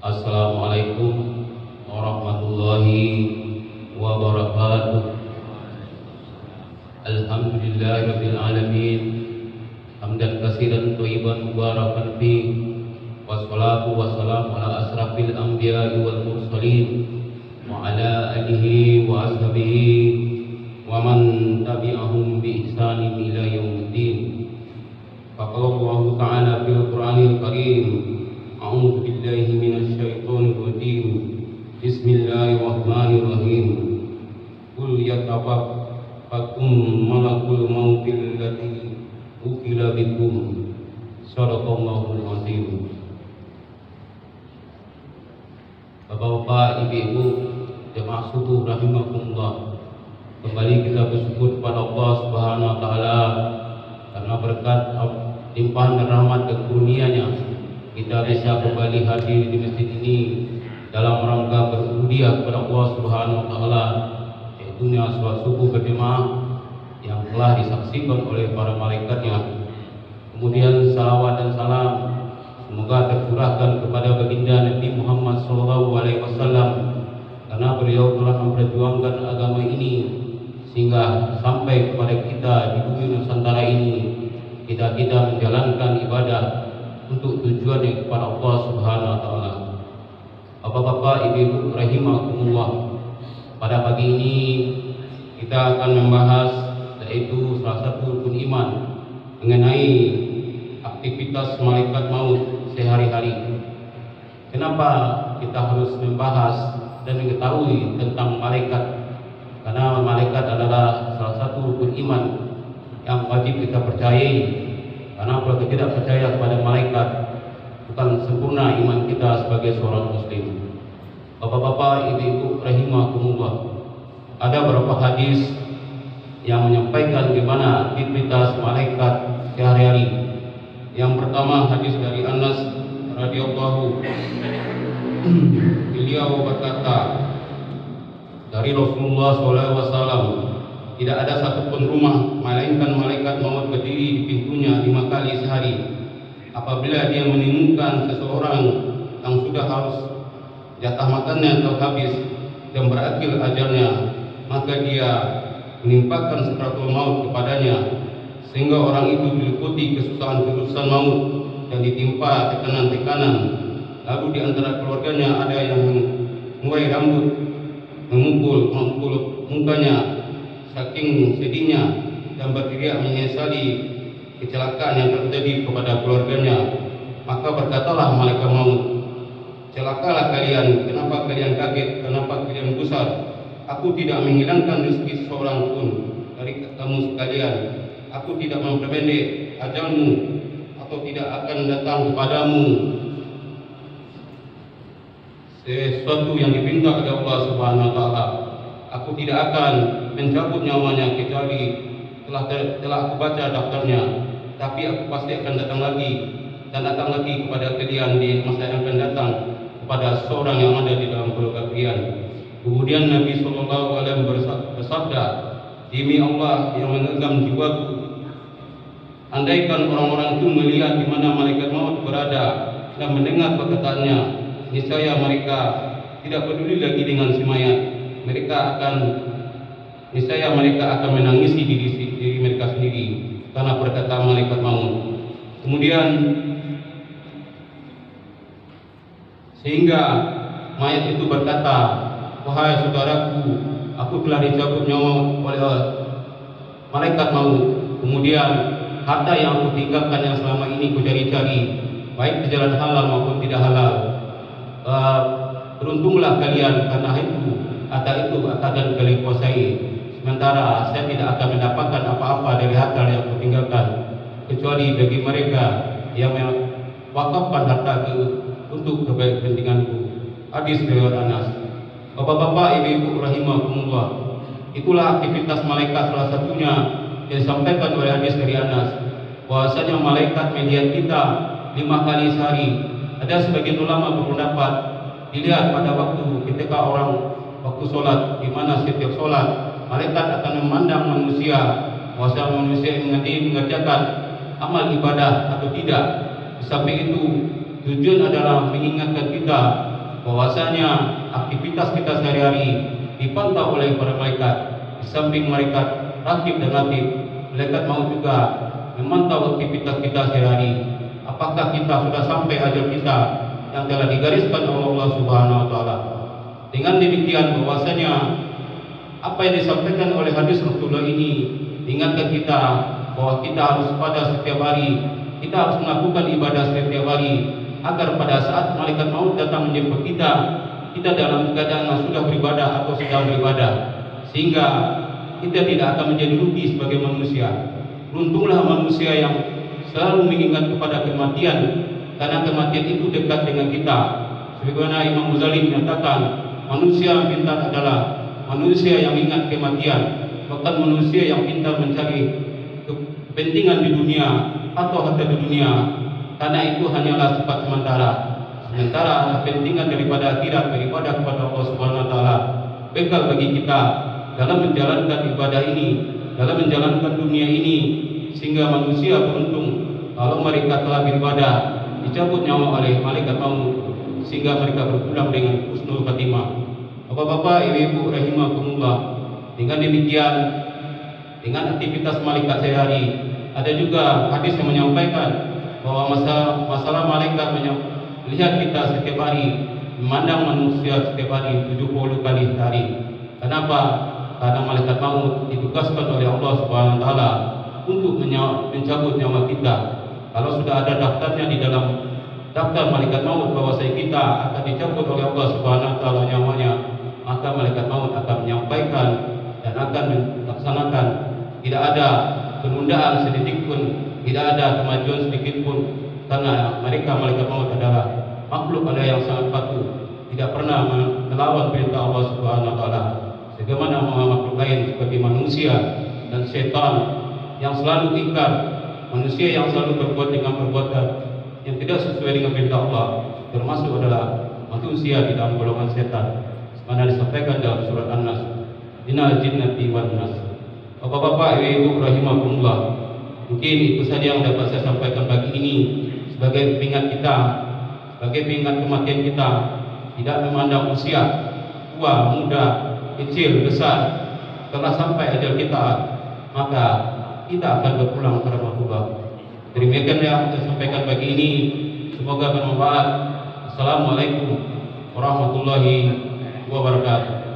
Assalamualaikum warahmatullahi wabarakatuh. Alhamdulillahirabbil alamin. Hamdan katsiran thayyiban mubarakan fi. Wassalatu wassalamu ala asrafil anbiya'i wal mursalin wa ala alihi wa ashabihi wa man tabi'ahum bi ihsanin ila yaumiddin. Faqala Allah ta'ala fil Qur'anil Karim, a'udzu billahi minasy syaithanir rajim. Bismillahirrahmanirrahim. Qul yatawaffakum malakul mautil ladzi wukila bikum. Shadaqallahul azim. Bapak-bapak, ibu-ibu, jemaah subuh rahimakumullah. Kembali kita bersyukur kepada Allah Subhanahu wa taala karena berkat limpahan dan rahmat dan karunia-Nya kita bisa kembali hadir di masjid ini dalam rangka berubudiah kepada Allah Subhanahu wa taala, yaitu salat subuh berjemaah yang telah disaksikan oleh para malaikatnya. Kemudian salawat dan salam semoga tercurahkan kepada baginda Nabi Muhammad SAW, karena beliau telah memperjuangkan agama ini sehingga sampai kepada kita di bumi Nusantara ini kita menjalankan ibadah untuk tujuan yang kepada Allah Subhanahu wa taala. Bapak-bapak, ibu-ibu rahimakumullah, pada pagi ini kita akan membahas yaitu salah satu rukun iman mengenai aktivitas malaikat maut sehari-hari. Kenapa kita harus membahas dan mengetahui tentang malaikat? Karena malaikat adalah salah satu rukun iman yang wajib kita percayai. Karena kalau kita tidak percaya kepada malaikat, bukan sempurna iman kita sebagai seorang muslim. Bapak-bapak, ibu-ibu rahimakumullah, ada beberapa hadis yang menyampaikan bagaimana aktivitas malaikat sehari-hari. Yang pertama, hadis dari Anas radhiyallahu, beliau berkata dari Rasulullah SAW, tidak ada satupun rumah melainkan malaikat maut berdiri di pintunya 5 kali sehari. Apabila dia menemukan seseorang yang sudah harus jatah makannya atau habis dan berakhir ajalnya, maka dia menimpakan sakratul maut kepadanya, sehingga orang itu diliputi kesusahan-kesusahan maut dan ditimpa tekanan-tekanan. Lalu di antara keluarganya ada yang mengurai rambut, memukul mukanya saking sedihnya dan berteriak menyesali kecelakaan yang terjadi kepada keluarganya. Maka berkatalah malaikat maut, celakalah kalian, kenapa kalian kaget, kenapa kalian gusar? Aku tidak menghilangkan rezeki seorang pun dari kamu sekalian. Aku tidak memperpendek ajalmu atau tidak akan datang kepadamu sesuatu yang dipinta oleh Allah Subhanahu wa taala. Aku tidak akan mencabut nyawanya kecuali telah aku baca daftarnya. Tapi aku pasti akan datang lagi dan datang lagi kepada kalian di masa yang akan datang, kepada seorang yang ada di dalam keluarga kalian. Kemudian Nabi SAW bersabda, demi Allah yang menggenggam jiwaku, andaikan orang-orang itu melihat di mana malaikat maut berada dan mendengar perkataannya, niscaya mereka tidak peduli lagi dengan si mayat. Niscaya mereka akan menangisi diri mereka sendiri karena perkataan malaikat maut. Kemudian sehingga mayat itu berkata, wahai saudaraku, aku telah dicabut nyawa oleh malaikat maut. Kemudian harta yang aku tinggalkan yang selama ini ku cari-cari, baik di jalan halal maupun tidak halal, beruntunglah kalian karena harta itu akan kalian kuasai. Sementara saya tidak akan mendapatkan apa-apa dari harta yang aku tinggalkan, kecuali bagi mereka yang mewakafkan harta untuk kepentinganku. Hadis riwayat Anas. Bapak-bapak, ibu-ibu rahimakumullah, itulah aktivitas malaikat. Salah satunya yang disampaikan oleh hadis dari Anas, bahwasanya malaikat melihat kita 5 kali sehari. Ada sebagian ulama berpendapat dilihat pada waktu ketika orang waktu sholat, di mana setiap sholat malaikat akan memandang manusia, bahwasanya manusia yang mengerjakan amal ibadah atau tidak. Di samping itu, tujuan adalah mengingatkan kita bahwasanya aktivitas kita sehari-hari dipantau oleh para malaikat. Di samping malaikat rakib dan atid, malaikat maut juga memantau aktivitas kita sehari-hari. Apakah kita sudah sampai ajal kita yang telah digariskan oleh Allah Subhanahu wa taala. Dengan demikian bahwasanya apa yang disampaikan oleh hadis Rasulullah ini mengingatkan kita bahwa kita harus pada setiap hari, kita harus melakukan ibadah setiap hari, agar pada saat malaikat maut datang menjemput kita, kita dalam keadaan sudah beribadah atau sedang beribadah, sehingga kita tidak akan menjadi rugi sebagai manusia. Beruntunglah manusia yang selalu mengingat kepada kematian, karena kematian itu dekat dengan kita. Sebagaimana Imam Ghazali menyatakan, manusia yang pintar adalah manusia yang ingat kematian, bahkan manusia yang pintar mencari kepentingan di dunia atau harta di dunia, karena itu hanyalah sifat sementara. Sementara kepentingan daripada akhirat, daripada kepada Allah Subhanahu wa taala, bekal bagi kita dalam menjalankan ibadah ini, dalam menjalankan dunia ini, sehingga manusia beruntung kalau mereka telah beribadah, dicabut nyawa oleh malaikat maut, sehingga mereka berpulang dengan husnul khatimah. Bapak-bapak, ibu-ibu rahimakumullah, dengan demikian, dengan aktivitas malaikat sehari, ada juga hadis yang menyampaikan bahwa masalah malaikat melihat kita setiap hari, memandang manusia setiap hari 70 kali sehari. Kenapa? Karena malaikat maut ditugaskan oleh Allah Subhanahu wa taala untuk mencabut nyawa kita. Kalau sudah ada daftarnya di dalam daftar malaikat maut bahwa kita akan dicabut oleh Allah Subhanahu wa taala nyawanya, maka malaikat maut akan menyampaikan dan akan melaksanakan. Tidak ada penundaan sedikit pun, tidak ada kemajuan sedikit pun, karena mereka malaikat maut adalah makhluk Allah yang sangat patuh, tidak pernah melawan perintah Allah Subhanahu wa taala. Sebagaimana makhluk lain seperti manusia dan setan yang selalu ingkar, manusia yang selalu berbuat dengan perbuatan yang tidak sesuai dengan perintah Allah, termasuk adalah manusia di dalam golongan setan. Mana disampaikan dalam surat An-Nas, innal jinnati wan nas. Bapak-bapak, ibu-ibu rahimakumullah, mungkin itu saja yang dapat saya sampaikan pagi ini sebagai pengingat kita, sebagai pengingat kematian kita. Tidak memandang usia, tua, muda, kecil, besar, setelah sampai ajal kita, maka kita akan berpulang ke rahmatullah. Demikian yang saya sampaikan pagi ini, semoga bermanfaat. Assalamualaikum warahmatullahi wabarakatuh.